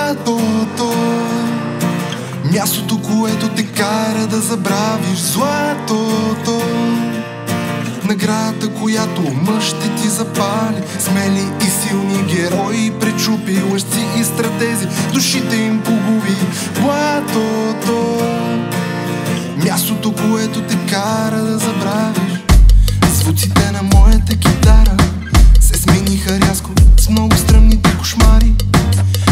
Златото, мястото, което те кара да забравиш. Златото, наградата, която мъж ще ти запали. Смели и силни герои пречупи лъжци и стратези, душите им погуби. Златото, мястото, което те кара да забравиш. Звуците на моята китара се смениха рязко с много стръмните кошмари.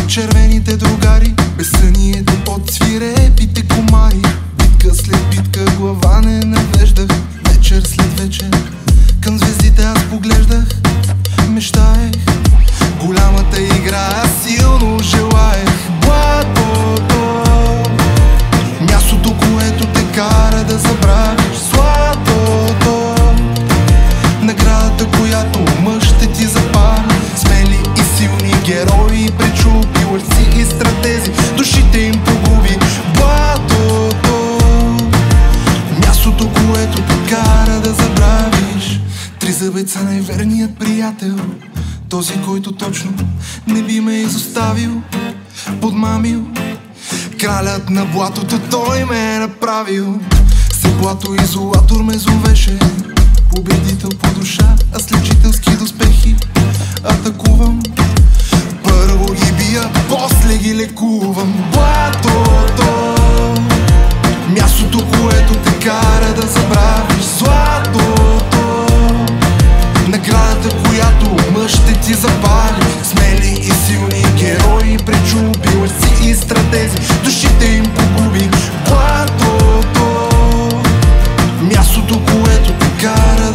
Червените другари, безсънието от свирепите комари. Битка след битка, глава не навеждах. Вечер след вечер към звездите аз поглеждах. Мечтаех голямата игра, аз силно желаех. Златото, мястото, което те кара да забравиш. Златото, наградата, която мъж ще ти запали. Смели и силни герои пречупи лъжци и стратези, душите им погуби. Златото, мястото, което те кара да забравиш. Три зъбеца, най-верният приятел, този, който точно не би ме изоставил. Подмамил, кралят на блатото, той ме е направил. Стеклото изолатор ме зовеше, победител по душа, а с лечителски доспехи атакувам. Първо ги бия, после ги лекувам. Златото, мястото, което те кара да забравиш. Златото, наградата, която мъж ще ти запали. Смели и силни герои пречупи лъжци и стратези, душите им погуби. Златото, мястото, което те кара